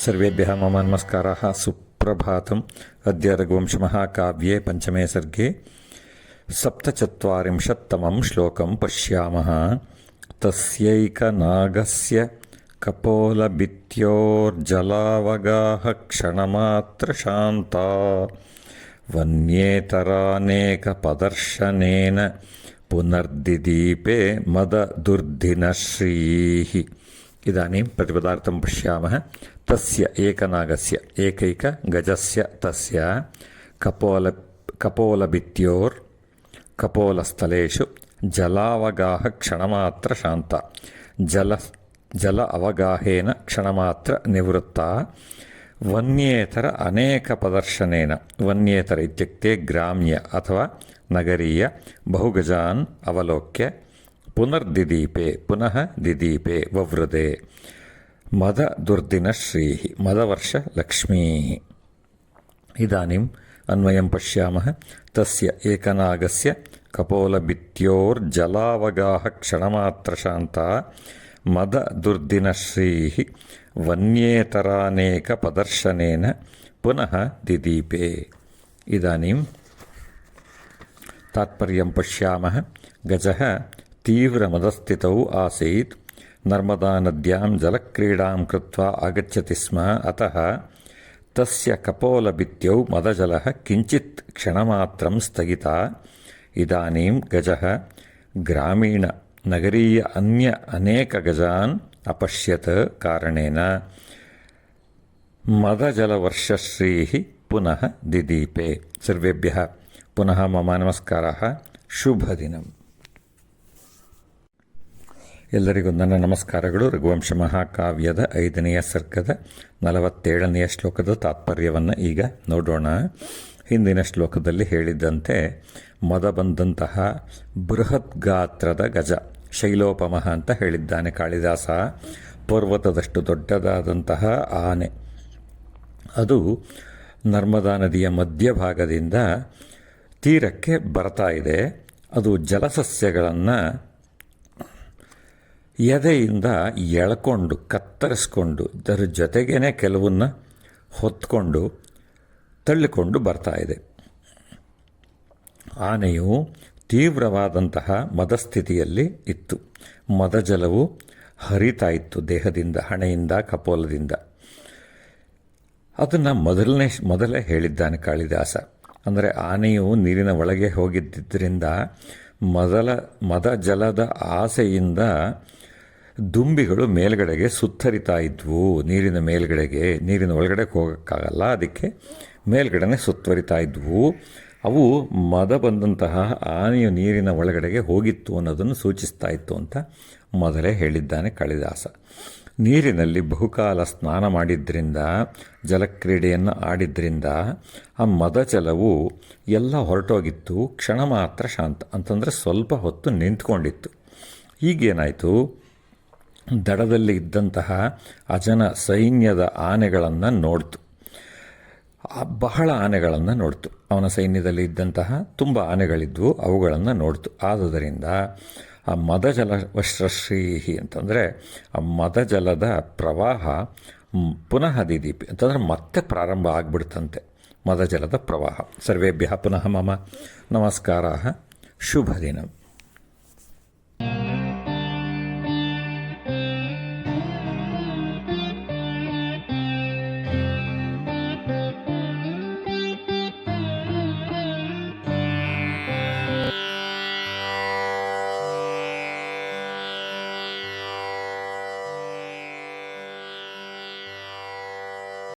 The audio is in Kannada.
सर्वेभ्यः मम नमस्काराः। सुप्रभातम्। अद्य रघुवंशमहाकाव्ये पञ्चमे सर्गे 47तमं श्लोकं पश्यामः। तस्यैकनागस्य कपोलभित्योर्जलावगाः क्षणमात्रशान्ता वन्येतरानेकपदर्शनेन पुनर्दिदीपे मददुर्दिनश्रीः। इदानीं प्रतिपदार्थं पश्यामः। तस्य एकनागस्य एकैकगजस्य तस्य कपोलभित्योर् कपोलस्थलेषु जलावगाह क्षणमात्र शान्ता जल अवगाहेन क्षणमात्र निवृत्ता वन्येतर अनेकपदर्शनेन वन्येतर इत्युक्ते ग्राम्य अथवा नगरीय बहुगजान् अवलोक्य पुनर्दिदीपे पुनः दिदीपे ववृदे मददुर्दिनश्रीः मदवर्षलक्ष्मीः। इदानीम् अन्वयं पश्यामः। तस्य एकनागस्य कपोलभित्योर्जलावगाह क्षणमात्रशान्ता मददुर्दिनश्रीः वन्येतरानेकपदर्शनेन पुनः दिदीपे। इदानीं तात्पर्यं पश्यामः। गजः तीव्रमदस्थितौ आसीत्। नर्मदानद्यां जलक्रीडां कृत्वा आगच्छति स्म। अतः तस्य कपोलभित्तौ मदजलः किञ्चित् क्षणमात्रं स्थगिता। इदानीं गजः ग्रामीणनगरीय अनेकगजान् अपश्यत्। कारणेन मदजलवर्षश्रीः पुनः दिदीपे। सर्वेभ्यः पुनः मम नमस्काराः। ಶುಭದಿನಂ. ಎಲ್ಲರಿಗೂ ನನ್ನ ನಮಸ್ಕಾರಗಳು. ರಘುವಂಶ ಮಹಾಕಾವ್ಯದ 5ನೆಯ ಸರ್ಗದ 47ನೆಯ ಶ್ಲೋಕದ ತಾತ್ಪರ್ಯವನ್ನು ಈಗ ನೋಡೋಣ. ಹಿಂದಿನ ಶ್ಲೋಕದಲ್ಲಿ ಹೇಳಿದ್ದಂತೆ ಮದ ಬಂದಂತಹ ಬೃಹತ್ ಗಾತ್ರದ ಗಜ ಶೈಲೋಪಮಃ ಅಂತ ಹೇಳಿದ್ದಾನೆ ಕಾಳಿದಾಸ. ಪರ್ವತದಷ್ಟು ದೊಡ್ಡದಾದಂತಹ ಆನೆ ಅದು ನರ್ಮದಾ ನದಿಯ ಮಧ್ಯಭಾಗದಿಂದ ತೀರಕ್ಕೆ ಬರ್ತಾ ಇದೆ. ಅದು ಜಲಸಸ್ಯಗಳನ್ನು ಎದೆಯಿಂದ ಎಳ್ಕೊಂಡು ಕತ್ತರಿಸ್ಕೊಂಡು ಅದರ ಜೊತೆಗೇ ಕೆಲವನ್ನ ಹೊತ್ಕೊಂಡು ತಳ್ಳಿಕೊಂಡು ಬರ್ತಾ ಇದೆ. ಆನೆಯು ತೀವ್ರವಾದಂತಹ ಮದಸ್ಥಿತಿಯಲ್ಲಿ ಇತ್ತು. ಮದಜಲವು ಹರಿತಾ ಇತ್ತು ದೇಹದಿಂದ, ಹಣೆಯಿಂದ, ಕಪೋಲದಿಂದ. ಅದನ್ನು ಮೊದಲೇ ಹೇಳಿದ್ದಾನೆ ಕಾಳಿದಾಸ. ಅಂದರೆ ಆನೆಯು ನೀರಿನ ಒಳಗೆ ಹೋಗಿದ್ದರಿಂದ ಮದಜಲದ ಆಸೆಯಿಂದ ದುಂಬಿಗಳು ಮೇಲ್ಗಡೆಗೆ ಸುತ್ತರಿತಾ ಇದ್ವು. ನೀರಿನ ಮೇಲ್ಗಡೆಗೆ, ನೀರಿನ ಒಳಗಡೆ ಹೋಗೋಕ್ಕಾಗಲ್ಲ, ಅದಕ್ಕೆ ಮೇಲ್ಗಡೆನೆ ಸುತ್ತರಿತಾ ಇದ್ವು. ಅವು ಮದ ಬಂದಂತಹ ಆನೆಯು ನೀರಿನ ಒಳಗಡೆಗೆ ಹೋಗಿತ್ತು ಅನ್ನೋದನ್ನು ಸೂಚಿಸ್ತಾ ಇತ್ತು ಅಂತ ಮೊದಲೇ ಹೇಳಿದ್ದಾನೆ ಕಾಳಿದಾಸ. ನೀರಿನಲ್ಲಿ ಬಹುಕಾಲ ಸ್ನಾನ ಮಾಡಿದ್ರಿಂದ, ಜಲಕ್ರೀಡೆಯನ್ನು ಆಡಿದ್ರಿಂದ ಆ ಮದಜಲವು ಎಲ್ಲ ಹೊರಟೋಗಿತ್ತು. ಕ್ಷಣ ಮಾತ್ರ ಶಾಂತ ಅಂತಂದರೆ ಸ್ವಲ್ಪ ಹೊತ್ತು ನಿಂತ್ಕೊಂಡಿತ್ತು. ಈಗೇನಾಯಿತು, ದಡದಲ್ಲಿ ಇದ್ದಂತಹ ಅಜನ ಸೈನ್ಯದ ಆನೆಗಳನ್ನು ನೋಡ್ತು. ಬಹಳ ಆನೆಗಳನ್ನು ನೋಡ್ತು. ಅವನ ಸೈನ್ಯದಲ್ಲಿ ಇದ್ದಂತಹ ತುಂಬ ಆನೆಗಳಿದ್ವು, ಅವುಗಳನ್ನು ನೋಡ್ತು. ಆದುದರಿಂದ ಆ ಮದಜಲ ವಶ್ರಶ್ರೀಹಿ ಅಂತಂದರೆ ಆ ಮದಜಲದ ಪ್ರವಾಹ ಪುನಃ ದಿದೀಪಿ ಅಂತಂದರೆ ಮತ್ತೆ ಪ್ರಾರಂಭ ಆಗಿಬಿಡ್ತಂತೆ ಮದಜಲದ ಪ್ರವಾಹ. ಸರ್ವೇಭ್ಯಃ ಪುನಃ ಮಮ ನಮಸ್ಕಾರಾः. ಶುಭದಿನಂ.